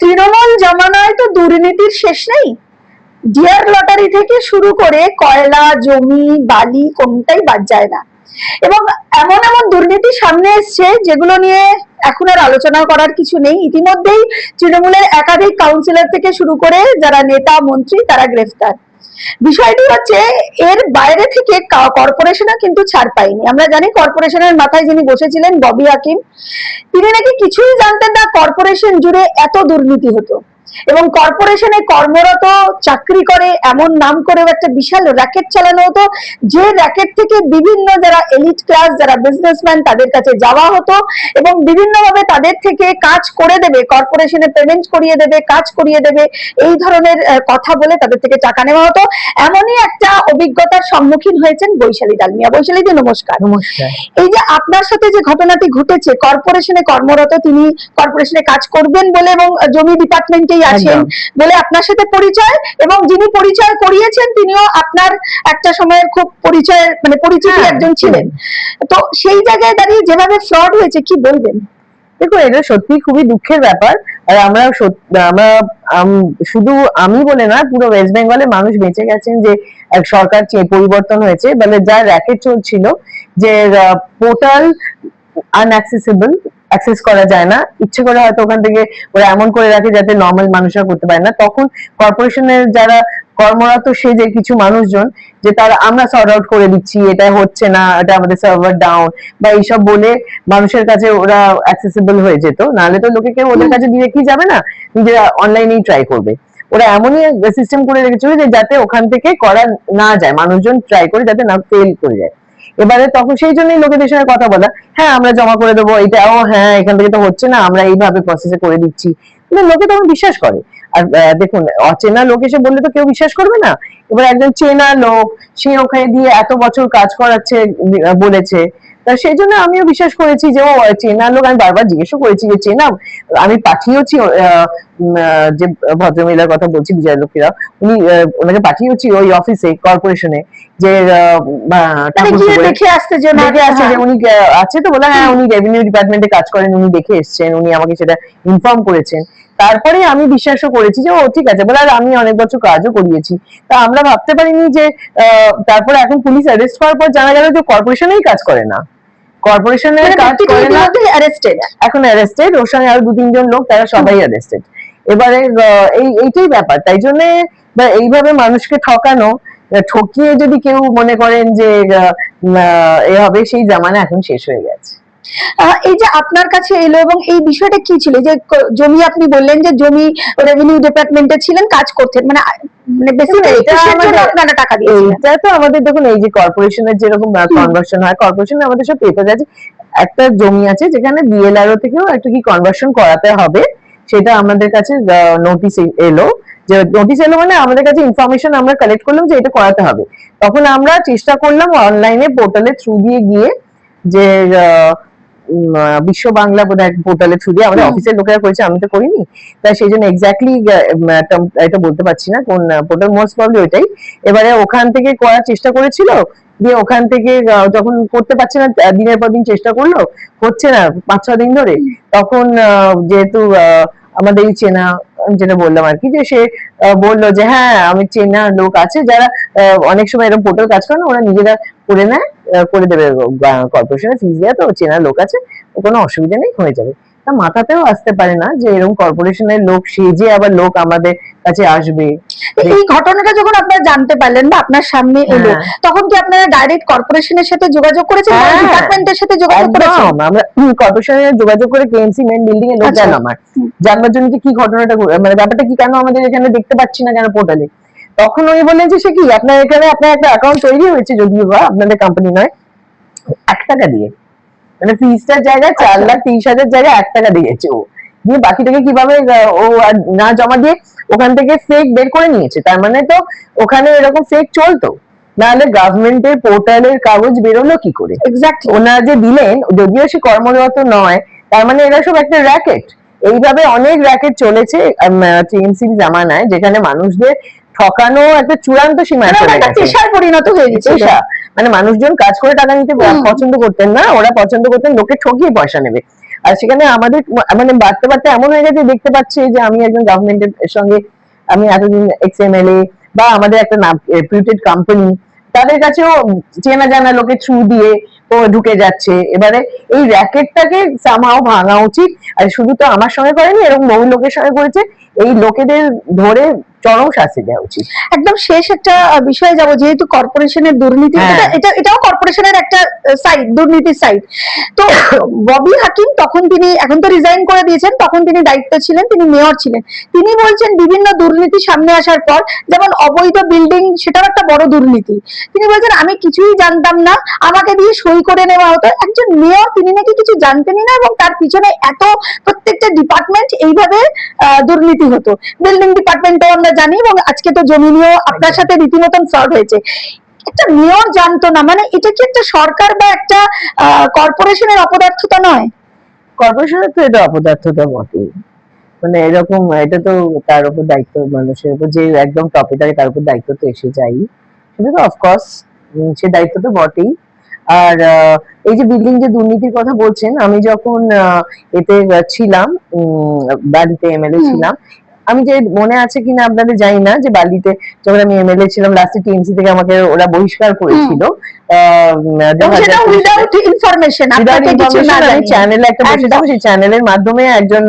তৃণমূল জমানায় তো দুর্নীতির শেষ নেই। ডিয়ার লটারি থেকে শুরু করে কয়লা, জমি, বালি কোনটাই বাদ যায় না। এবং এমন এমন দুর্নীতি সামনে এসছে যেগুলো নিয়ে এখন আর আলোচনা করার কিছু নেই। ইতিমধ্যেই তৃণমূলের একাধিক কাউন্সিলর থেকে শুরু করে যারা নেতা মন্ত্রী তারা গ্রেফতার। বিষয়টি হচ্ছে এর বাইরে থেকে কর্পোরেশনও কিন্তু ছাড় পায়নি। আমরা জানি কর্পোরেশনের মাথায় যিনি বসেছিলেন ববি হাকিম, তিনি নাকি কিছুই জানতেন না কর্পোরেশন জুড়ে এত দুর্নীতি হতো, এবং কর্পোরেশনে কর্মরত চাকরি করে এমন নাম করেও একটা বিশাল র্যাকেট চালানো হতো, যে র্যাকেট থেকে বিভিন্ন যারা এলিট ক্লাস, যারা বিজনেসম্যান, তাদের কাছে যাওয়া হতো এবং বিভিন্নভাবে তাদের থেকে কাজ করে দেবে, কর্পোরেশনে পেমেন্ট করিয়ে দেবে, কাজ করিয়ে দেবে, এই ধরনের কথা বলে তাদের থেকে টাকা নেওয়া হতো। এমনই একটা অভিজ্ঞতার সম্মুখীন হয়েছেন বৈশালী ডালমিয়া। বৈশালী জি, নমস্কার। নমস্কার। এই যে আপনার সাথে যে ঘটনাটি ঘটেছে, কর্পোরেশনে কর্মরত, তিনি কর্পোরেশনে কাজ করবেন বলে এবং জমি ডিপার্টমেন্টে আছেন বলে আপনার সাথে পরিচয়, এবং যিনি পরিচয় করিয়েছেন তিনিও আপনার একটা সময়ের খুব পরিচয়ের মানে পরিচিত একজন ছিলেন। তো সেই জায়গায় দাঁড়িয়ে যেভাবে ফ্রড হয়েছে, কি বলবেন? দেখুন, এটা সত্যি খুবই দুঃখের ব্যাপার। আর আমরা শুধু আমি বলে না, পুরো ওয়েস্ট বেঙ্গলে মানুষ বেঁচে গেছেন যে এক সরকার পরিবর্তন হয়েছে, মানে যা র্যাকেট চলছিল যে পোর্টাল আনঅ্যাক্সেসিবল, অ্যাক্সেস করা যায় না, ইচ্ছে করে হয়তো ওখান থেকে ওরা এমন করে রাখে যাতে নর্মাল মানুষরা করতে পারে না। তখন কর্পোরেশনের যারা কর্মরত সে যে কিছু মানুষজন, যে তারা আমরা সর্ট আউট করে দিচ্ছি, এটা হচ্ছে না, এটা আমাদের সার্ভার ডাউন বা এইসব বলে মানুষের কাছে ওরা অ্যাক্সেসিবল হয়ে যেত। নাহলে তো লোকে কেউ ওদের কাছে ডিরেক্টলি যাবে না, নিজেরা অনলাইনেই ট্রাই করবে। ওরা এমনই সিস্টেম করে রেখেছিল যে যাতে ওখান থেকে করা না যায়, মানুষজন ট্রাই করে যাতে না ফেল করে যায়। এবারে তখন সেই জন্যই লোকেদের সঙ্গে কথা বলা, হ্যাঁ আমরা জমা করে দেবো এটা, ও হ্যাঁ এখান থেকে তো হচ্ছে না, আমরা এইভাবে প্রসেসে করে দিচ্ছি, লোকে তখন বিশ্বাস করে। আর দেখুন, অচেনা লোক এসে বললে তো কেউ বিশ্বাস করবে না। এবার একজন চেনা লোক, সে ওখানে দিয়ে এত বছর কাজ করাচ্ছে বলেছে, তা সেই জন্য আমিও বিশ্বাস করেছি যে ও চেনা লোক। আমি বারবার জিজ্ঞেসও করেছি যে চেনা, আমি পাঠিয়েছি যে ভদ্রমহিলার কথা বলছি, বিজয়লক্ষ্মীরা, উনি ওনাকে পাঠিয়েছি ওই অফিসে কর্পোরেশনে যে দেখে আসতে যে উনি আছে, তো বলে হ্যাঁ উনি রেভিনিউ ডিপার্টমেন্টে কাজ করেন, উনি দেখে এসছেন, উনি আমাকে সেটা ইনফর্ম করেছেন। তারপরে আমি বিশ্বাসও করেছি যে ও ঠিক আছে বলে, আর আমি অনেক বছর কাজও করিয়েছি। তা আমরা ভাবতে পারিনি যে তারপরে এখন পুলিশ অ্যারেস্ট করার পর জানা গেল যে কর্পোরেশনেই কাজ করে না, কর্পোরেশনের কাজ করে না, এখন অ্যারেস্টেড, ওর সঙ্গে আরো 2-3 জন লোক, তারা সবাই অ্যারেস্টেড। এবারে এইটাই ব্যাপার। তাই জন্য এইভাবে মানুষকে ঠকানো, ঠকিয়ে যদি কেউ মনে করেন যে এ হবে, সেই জামানা এখন শেষ হয়ে গেছে। এই যে আপনার কাছে এলো, এবং এই বিষয়টা কি ছিল? যে জমি, আপনি বললেন যে জমি রেভিনিউ ডিপার্টমেন্টে ছিলেন, কাজ করতেন, মানে আপনারা টাকা দিয়েছিলেন। এটা তো আমাদের দেখুন, এই যে কর্পোরেশনের যেরকম কনভার্সন হয়, কর্পোরেশনে আমাদের সব পেপার আছে, একটা জমি আছে যেখানে বিএলআরও থেকেও একটা কি কনভার্সন করাতে হবে, সেটা আমাদের কাছে নোটিশ এলো। যে নোটিশ এলো মানে আমাদের কাছে ইনফরমেশন আমরা কালেক্ট করলাম যে এটা করাতে হবে। তখন আমরা চেষ্টা করলাম অনলাইনে পোর্টালের থ্রু দিয়ে গিয়ে, যে বিশ্ব বাংলা বোধ হয় পোর্টালের থ্রু দিয়ে আমাদের অফিসের লোকেরা করেছে, আমি তো করিনি, তাই সেই জন্য এক্স্যাক্টলি এটা বলতে পারছি না কোন পোর্টাল, মোস্ট প্রবলি ওইটাই। এবারে ওখান থেকে করার চেষ্টা করেছিল, দিয়ে ওখান থেকে যখন করতে পারছে না, দিনের পর দিন চেষ্টা করলো, হচ্ছে না 5-6 দিন ধরে, তখন যেহেতু আমাদের এই চেনা, যেটা বললাম আর কি, যে সে বললো যে হ্যাঁ আমি চেনা লোক আছে যারা অনেক সময় এরকম পোর্টাল কাজ করে না, ওরা নিজেরা করে নেয়, করে দেবে, কর্পোরেশনে ফিস দেয়, তো চেনা লোক আছে, কোনো অসুবিধা নেই, হয়ে যাবে। তা মাথাতেও আসতে পারে না যে এরকম কর্পোরেশনের লোক সেজে আবার লোক আমাদের কাছে আসবে। এই ঘটনাটা যখন আপনারা জানতে পারলেন বা আপনার সামনে এলো, তখন কি আপনারা ডাইরেক্ট কর্পোরেশনের সাথে যোগাযোগ করেছেন, ডিপার্টমেন্টের সাথে যোগাযোগ করেছেন? আমরা কর্পোরেশনে যোগাযোগ করে কেএমসি মেইন বিল্ডিং এ লোক গেল আমার, জানবার জন্য কি ঘটনাটা, মানে ব্যাপারটা কি, কেন আমাদের এখানে দেখতে পাচ্ছি না কেন পোর্টালে। তখন উনি বললেন যে সে কি, আপনার এখানে আপনার একটা অ্যাকাউন্ট তৈরি হয়েছে, যদিও বা আপনাদের কোম্পানি নয়, 1 টাকা দিয়ে, মানে ফিসটার জায়গায় 4,30,000 জায়গায় 1 টাকা দিয়েছে ও, দিয়ে বাকিটাকে কিভাবে ও না জমা দিয়ে ওখান থেকে ফেক বের করে নিয়েছে। তার মানে তো ওখানে এরকম ফেক চলতো, নাহলে গভর্নমেন্টের পোর্টালের কাগজ বেরোলো কি করে? এক্স্যাক্টলি, ওনারা যে দিলেন, যদিও সে কর্মরত নয়, তার মানে এরা সব একটা র্যাকেট। এইভাবে অনেক র্যাকেট চলেছে টিএমসির জামানায়, যেখানে মানুষদের ঠকানো একটা চূড়ান্ত সীমায় চলে গেছে, পেশায় পরিণত হয়ে গেছে। মানে মানুষজন কাজ করে টাকা নিতে পছন্দ করতেন না, ওরা পছন্দ করতেন লোকে ঠকিয়ে পয়সা নেবে। আর সেখানে আমাদের মানে বাড়তে বাড়তে এমন হয়ে গেছে, দেখতে পাচ্ছি যে আমি একজন গভর্নমেন্টের সঙ্গে, আমি এতদিন এক্সএমএলএ বা আমাদের একটা রেপুটেড কোম্পানি, তাদের কাছেও চেনা জানা লোকের থ্রু দিয়ে ও ঢুকে যাচ্ছে। এবারে এই র্যাকেটটাকে সামহাও ভাঙা উচিত। আর শুধু তো আমার সঙ্গে করেনি, এরকম বহু লোকের সঙ্গে করেছে। এই লোকেদের ধরে চরম শাস্তি দেওয়া উচিত। একদম শেষ একটা বিষয়ে যাব, যেহেতু কর্পোরেশনের দুর্নীতি, হ্যাঁ। এটাও কর্পোরেশনের একটা সাইড, দুর্নীতির সাইড। তো ববি হাকিম তখন তিনি, এখন তো রিজাইন করে দিয়েছেন, তখন তিনি দায়িত্ব ছিলেন, তিনি মেয়র ছিলেন। তিনি বলছেন বিভিন্ন দুর্নীতি সামনে আসার পর, যেমন অবৈধ বিল্ডিং, সেটাও একটা বড় দুর্নীতি। তিনি বলছেন আমি কিছুই জানতাম না, আমাকে দিয়ে সই করে নেওয়া হতো। একজন মেয়র, তিনি নাকি কিছু জানতেনই না, এবং তার পিছনে এত প্রত্যেকটা ডিপার্টমেন্ট এইভাবে দুর্নীতি হতো। বিল্ডিং ডিপার্টমেন্টও আমরা জানি, এবং আজকে তো জমি নিয়েও আপনার সাথে রীতিমতন ফ্রড হয়েছে। একটা মেয়র জানতো না, মানে এটা কি একটা সরকার বা একটা কর্পোরেশনের অপদার্থতা নয়? কর্পোরেশনের তো এটা অপদার্থতা বটেই। মানে এরকম, এটা তো তার উপর দায়িত্ব, মানুষের উপর যে একদম টপে থাকে তার উপর দায়িত্ব তো এসে যাই, সেটা তো অফকোর্স সে দায়িত্ব তো বটেই। আর এই যে বিল্ডিং যে দুর্নীতির কথা বলছেন, আমি যখন এতে ছিলাম, বালিতে এমএলএ ছিলাম, আমি যে মনে আছে কিনা আপনাদের জানি না, যে বালিতে যখন আমি এমএলএ ছিলাম, লাস্টে টিএমসি থেকে আমাকে ওরা বহিষ্কার করেছিল। উইদাউট ইনফরমেশন, আপনাকে কিছু না জানিয়ে। চ্যানেলে একটা বসেছিলাম, সেই চ্যানেলের মাধ্যমে একজন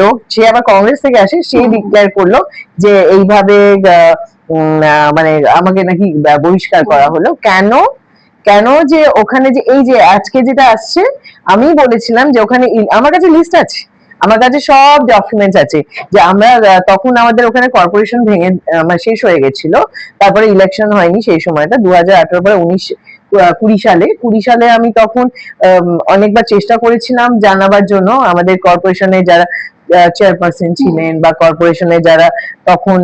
লোক, সে আবার কংগ্রেস থেকে আসে, সে ডিক্লেয়ার করলো যে এইভাবে মানে আমাকে নাকি বহিষ্কার করা হলো। কেন? কেন যে ওখানে যে এই যে আজকে যেটা আসছে, আমি বলেছিলাম যে ওখানে আমার কাছে লিস্ট আছে, আমার কাছে সব ডকুমেন্টস আছে, যে আমরা তখন আমাদের ওখানে কর্পোরেশন ভেঙে শেষ হয়ে গেছিল, তারপরে ইলেকশন হয়নি সেই সময়টা 2018 পরে 20 সালে আমি তখন অনেকবার চেষ্টা করেছিলাম জানাবার জন্য আমাদের কর্পোরেশনে যারা চেয়ারপারসন ছিলেন বা কর্পোরেশনে যারা তখন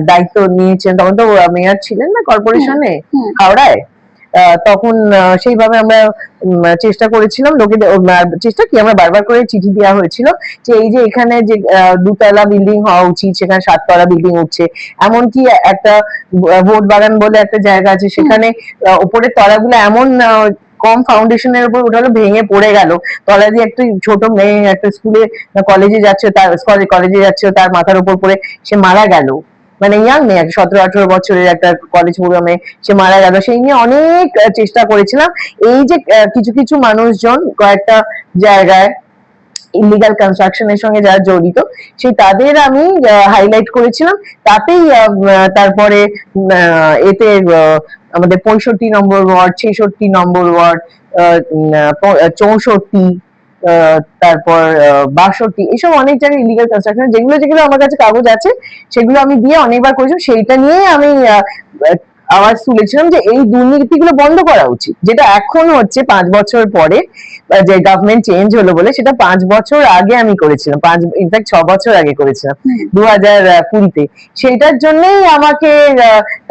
দায়িত্ব নিয়েছেন, তখন তো মেয়র ছিলেন না কর্পোরেশনে হাওড়ায়, তখন সেইভাবে আমরা চেষ্টা করেছিলাম, লোকেদের চেষ্টা কি, আমরা বারবার করে চিঠি দেওয়া হয়েছিল যে এই যে এখানে যে 2 তলা বিল্ডিং হওয়া উচিত, সেখানে 7 তলা বিল্ডিং উঠছে। এমনকি একটা ভোট বাগান বলে একটা জায়গা আছে, সেখানে উপরের তলাগুলো এমন কম ফাউন্ডেশনের উপর উঠালো, ভেঙে পড়ে গেল। তলা দিয়ে একটা ছোট মেয়ে একটা স্কুলে কলেজে যাচ্ছে, তার মাথার উপর পড়ে সে মারা গেল। মানে ইয়াং মেয়ে, 17-18 বছরের একটা কলেজ পড়ুয়া মেয়ে, সে মারা গেল। সেই নিয়ে অনেক চেষ্টা করেছিলাম। এই যে কিছু কিছু মানুষজন কয়েকটা জায়গায় ইলিগাল কনস্ট্রাকশনের সঙ্গে যারা জড়িত, সেই তাদের আমি হাইলাইট করেছিলাম। তাতেই তারপরে এতে আমাদের 65 নম্বর ওয়ার্ড, 66 নম্বর ওয়ার্ড, 64, তারপর 62, এসব অনেক জায়গায় ইলিগাল কনস্ট্রাকশন, যেগুলো যেগুলো আমার কাছে কাগজ আছে সেগুলো আমি দিয়ে অনেকবার করেছিলাম। সেইটা নিয়ে আমি আওয়াজ তুলেছিলাম যে এই দুর্নীতিগুলো বন্ধ করা উচিত, যেটা এখন হচ্ছে 5 বছর পরে, যে গভর্নমেন্ট চেঞ্জ হলো বলে। সেটা 5 বছর আগে আমি করেছিলাম, ইনফ্যাক্ট 6 বছর আগে করেছিলাম 2020-তে। সেইটার জন্যই আমাকে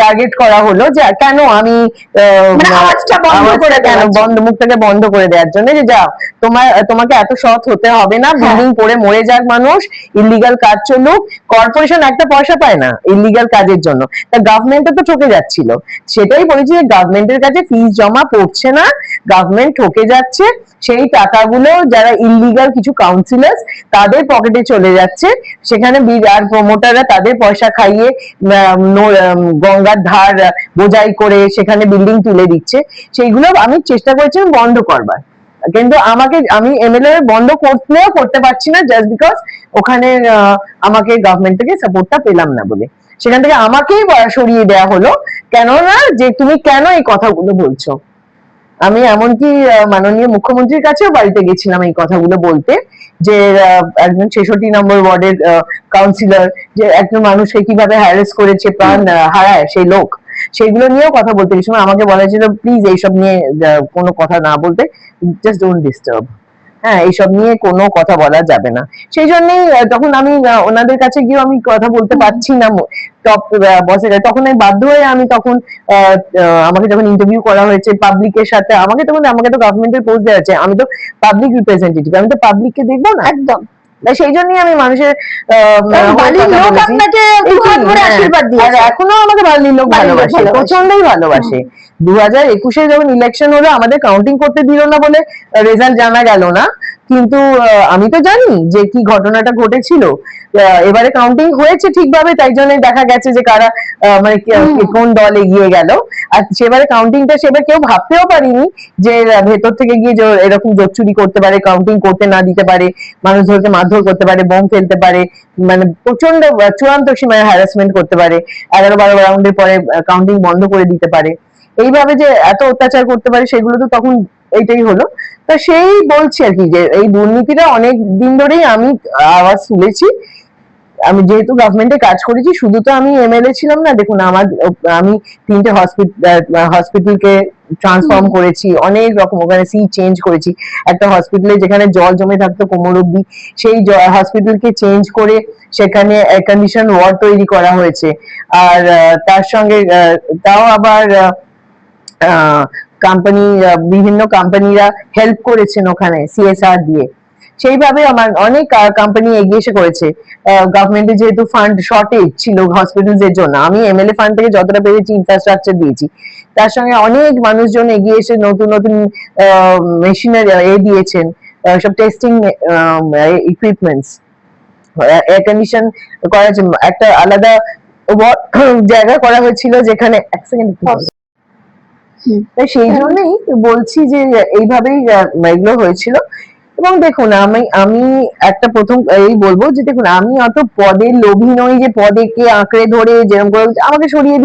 টার্গেট করা হলো, যে কেন আমি মুখটাকে বন্ধ করে দেওয়ার জন্য, যে যাও তোমাকে এত সৎ হতে হবে না, বিল্ডিং পড়ে মরে যাক মানুষ, ইলিগাল কাজ চলুক, কর্পোরেশন একটা পয়সা পায় না ইলিগাল কাজের জন্য, তা গভর্নমেন্টে তো ঠকে যাচ্ছিল। সেটাই বলেছি যে গভর্নমেন্টের কাছে ফিস জমা পড়ছে না, গভর্নমেন্ট ঠকে যাচ্ছে, সেই টাকাগুলো যারা ইলিগাল কিছু কাউন্সিলার তাদের পকেটে চলে যাচ্ছে, সেখানে আর প্রমোটাররা তাদের পয়সা খাইয়ে গঙ্গার ধার বোঝাই করে সেখানে বিল্ডিং তুলে দিচ্ছে। সেইগুলো আমি চেষ্টা করেছিলাম বন্ধ করবার, কিন্তু আমি এমএলএ বন্ধ করতে পারছি না, জাস্ট বিকজ ওখানে আমাকে গভর্নমেন্ট থেকে সাপোর্টটা পেলাম না বলে। সেখান থেকে আমাকেই সরিয়ে দেওয়া হলো, কেননা যে তুমি কেন এই কথাগুলো বলছো। আমি এমনকি মাননীয় মুখ্যমন্ত্রীর কাছেও বাড়িতে গেছিলাম এই কথাগুলো বলতে, যে একজন 66 নম্বর ওয়ার্ডের কাউন্সিলর, যে একজন মানুষকে কিভাবে হ্যারাস করেছে, প্রাণ হারায় সেই লোক, সেগুলো নিয়েও কথা বলতে গেছিলাম। আমাকে বলা হয়েছিল প্লিজ এইসব নিয়ে কোনো কথা না বলতে, জাস্ট ডোন্ট ডিস্টার্ব, হ্যাঁ এইসব নিয়ে কোনো কথা বলা যাবে না। সেই জন্যই তখন আমি ওনাদের কাছে গিয়ে আমি কথা বলতে পারছি না টপ বসের, তখন আমি বাধ্য হয়ে আমি তখন আমাকে যখন ইন্টারভিউ করা হয়েছে পাবলিকের সাথে, আমাকে তো গভর্নমেন্টের পোস্ট দেওয়া আছে, আমি তো পাবলিক রিপ্রেজেন্টেটিভ, আমি তো পাবলিককে দেখবো না একদম। সেই জন্যই আমি মানুষের এখনো আমাকে বালির লোক ভালোবাসে, প্রচন্ডই ভালোবাসে। 2021-এ যখন ইলেকশন হলো, আমাদের কাউন্টিং করতে দিল না বলে রেজাল্ট জানা গেল না, কিন্তু আমি তো জানি যে কি ঘটনাটা ঘটেছিল। এবারে কাউন্টিং হয়েছে ঠিকভাবে, তাই জন্য দেখা গেছে যে কারা মানে কোন দল এগিয়ে গেল। আর সেবারে কাউন্টিংটা সেবার কেউ ভাবতেও পারিনি যে ভেতর থেকে গিয়ে এরকম জোচ্চুরি করতে পারে, কাউন্টিং করতে না দিতে পারে, মানুষদেরকে মারধর করতে পারে, বোম ফেলতে পারে, মানে প্রচন্ড চূড়ান্ত সীমায় হ্যারাসমেন্ট করতে পারে, 11-12 রাউন্ডের পরে কাউন্টিং বন্ধ করে দিতে পারে, এইভাবে যে এত অত্যাচার করতে পারে, সেগুলো তো তখন এইটাই হলো। তা সেই বলছি আর কি যে এই দুর্নীতিটা অনেক দিন ধরেই আমি আওয়াজ তুলেছি। আমি যেহেতু গভর্নমেন্টে কাজ করেছি, শুধু তো আমি এমএলএ ছিলাম না। দেখুন আমি 3টে হসপিটালকে ট্রান্সফর্ম করেছি, অনেক রকম ওখানে সিট চেঞ্জ করেছি। একটা হসপিটালে যেখানে জল জমে থাকতো কোমর অব্দি, সেই হসপিটালকে চেঞ্জ করে সেখানে এয়ার কন্ডিশন ওয়ার্ড তৈরি করা হয়েছে। আর তার সঙ্গে তাও আবার কোম্পানি, বিভিন্ন কোম্পানিরা হেল্প করেছেন ওখানে সিএসআর দিয়ে। সেইভাবে আমার অনেক কোম্পানি এগিয়ে এসে করেছে। গভর্নমেন্টের যেহেতু ফান্ড শর্টেজ ছিল হসপিটালস এর জন্য, আমি এমএলএ ফান্ড থেকে যতটা পেরেছি ইনফ্রাস্ট্রাকচার দিয়েছি। তার সঙ্গে অনেক মানুষজন এগিয়ে এসে নতুন নতুন মেশিনারি দিয়েছেন, সব টেস্টিং ইকুইপমেন্টস, এয়ার কন্ডিশন করার জন্য একটা আলাদা জায়গা করা হয়েছিল যেখানে এক সেকেন্ড। তাই সেই জন্যই বলছি যে এইভাবেই এগুলো হয়েছিল। এবং দেখুন আমি একটা প্রথম এই বলবো যে দেখুন, আমি অত পদের লোভী নই যে পদেকে আঁকড়ে ধরে যেরকম করে আমাকে সরিয়ে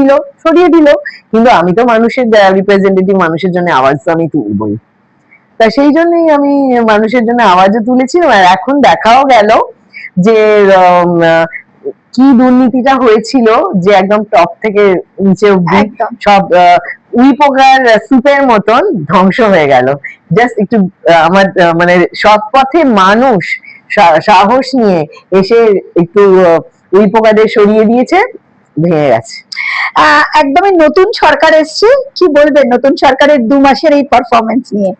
দিল, কিন্তু আমি তো মানুষের রিপ্রেজেন্টেটিভ, মানুষের জন্য আওয়াজ তো আমি তুলবই। তা সেই জন্যই আমি মানুষের জন্য আওয়াজও তুলেছিলাম। আর এখন দেখাও গেল যে কি দুর্নীতিটা হয়েছিল, যে একদম টপ থেকে নিচে অব্দি সব উইপোকার সুপের মতন ধ্বংস হয়ে গেল। জাস্ট একটু আমার মানে সৎ পথে মানুষ সাহস নিয়ে এসে একটু উইপোকাদের সরিয়ে দিয়েছে, ভেঙে গেছে। একদমই নতুন সরকার এসছে, কি বলবেন নতুন সরকারের 2 মাসের এই পারফরমেন্স নিয়ে?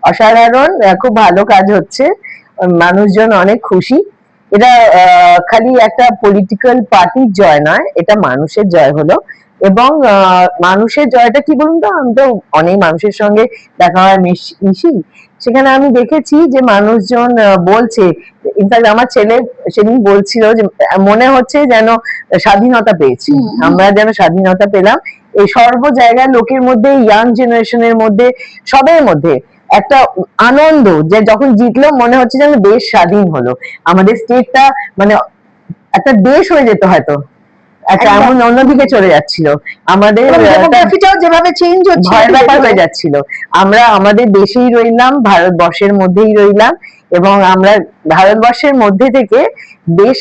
অসাধারণ, খুব ভালো কাজ হচ্ছে, মানুষজন অনেক খুশি। এটা খালি একটা পলিটিক্যাল পার্টির জয় নয়, এটা মানুষের জয় হলো। এবং মানুষের জয়টা কি বলুন তো, আমি তো অনেক মানুষের সঙ্গে দেখা হয়, মিশি, সেখানে আমি দেখেছি যে মানুষজন বলছে, ইনফ্যাক্ট আমার ছেলে সেদিন বলছিল যে মনে হচ্ছে যেন স্বাধীনতা পেয়েছি, আমরা যেন স্বাধীনতা পেলাম। এই সর্ব জায়গায় লোকের মধ্যে, ইয়াং জেনারেশনের মধ্যে, সবের মধ্যে একটা আনন্দ, যে যখন জিতলো মনে হচ্ছে যেন দেশ স্বাধীন হলো, আমাদের স্টেটটা মানে একটা দেশ হয়ে যেত হয়তো, একটা এমন অন্যদিকে চলে যাচ্ছিল, আমাদের ডেমোগ্রাফিটাও যেভাবে চেঞ্জ হচ্ছে, ভয়ের ব্যাপার হয়ে যাচ্ছিল। আমরা আমাদের দেশেই রইলাম, ভারতবর্ষের মধ্যেই রইলাম, এবং আমরা ভারতবর্ষের মধ্যে থেকে দেশ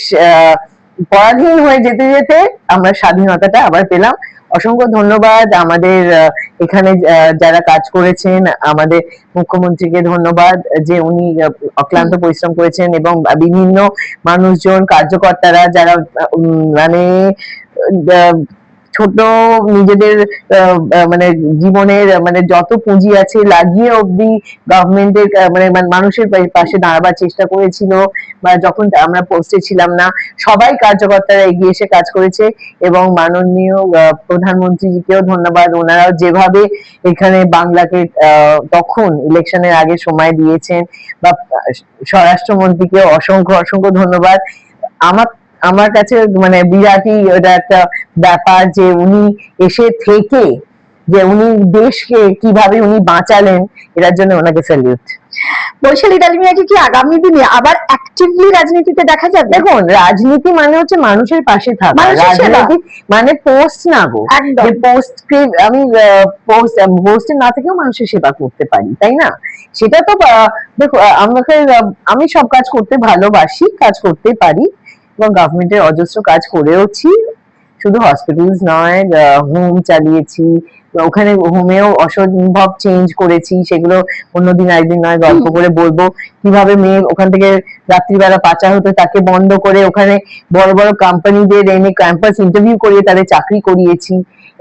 পরাধীন হয়ে যেতে যেতে আমরা স্বাধীনতাটা আবার পেলাম। অসংখ্য ধন্যবাদ আমাদের এখানে যারা কাজ করেছেন, আমাদের মুখ্যমন্ত্রীকে ধন্যবাদ যে উনি অক্লান্ত পরিশ্রম করেছেন, এবং বিভিন্ন মানুষজন, কার্যকর্তারা যারা মানে ছোট নিজেদের মানে জীবনের মানে যত পুঁজি আছে লাগিয়ে অব্দি গভর্নমেন্টের মানে মানুষের পাশে দাঁড়াবার চেষ্টা করেছিল, বা যখন আমরা পোস্টে ছিলাম না, সবাই কার্যকর্তারা এগিয়ে এসে কাজ করেছে। এবং মাননীয় প্রধানমন্ত্রীজিকেও ধন্যবাদ, ওনারাও যেভাবে এখানে বাংলাকে তখন ইলেকশনের আগে সময় দিয়েছেন, বা স্বরাষ্ট্রমন্ত্রীকেও অসংখ্য ধন্যবাদ। আমার কাছে মানে বিরাটই ওটা একটা ব্যাপার যে উনি এসে থেকে যে উনি দেশকে কিভাবে উনি বাঁচালেন, এটার জন্য ওনাকে স্যালিউট। বৈশালী ডালমিয়াকে কি আগামী দিনে আবার অ্যাক্টিভলি রাজনীতিতে দেখা যাবে? দেখুন, রাজনীতি মানে হচ্ছে মানুষের পাশে থাকা, রাজনীতি মানে পোস্ট না গো, যে পোস্টকে আমি পোস্টে না থেকেও মানুষের সেবা করতে পারি, তাই না? সেটা তো দেখো, আমি সব কাজ করতে ভালোবাসি, কাজ করতে পারি, এবং গভর্নমেন্টের অজস্র কাজ করেওছি, শুধু হসপিটালস নয়, হোম চালিয়েছি, ওখানে হোমেও অসম্ভব চেঞ্জ করেছি, সেগুলো অন্যদিন একদিন নয় গল্প করে বলবো। কিভাবে মেয়ে ওখান থেকে রাত্রিবেলা পাচার হতো, তাকে বন্ধ করে ওখানে বড় বড় কোম্পানিদের এনে ক্যাম্পাস ইন্টারভিউ করিয়ে তাদের চাকরি করিয়েছি,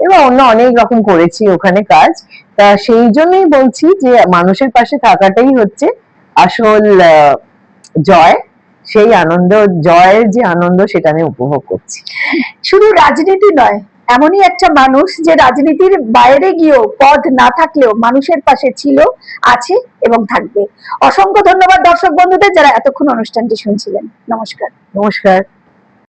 এবং অন্য অনেক রকম করেছি ওখানে কাজ। তা সেই জন্যই বলছি যে মানুষের পাশে থাকাটাই হচ্ছে আসল জয়। সেই আনন্দ, জয়ের যে আনন্দ, সেটা আমি উপভোগ করছি। শুধু রাজনীতি নয়, এমনই একটা মানুষ যে রাজনীতির বাইরে গিয়েও পদ না থাকলেও মানুষের পাশে ছিল, আছে এবং থাকবে। অসংখ্য ধন্যবাদ দর্শক বন্ধুদের যারা এতক্ষণ অনুষ্ঠানটি শুনছিলেন। নমস্কার। নমস্কার।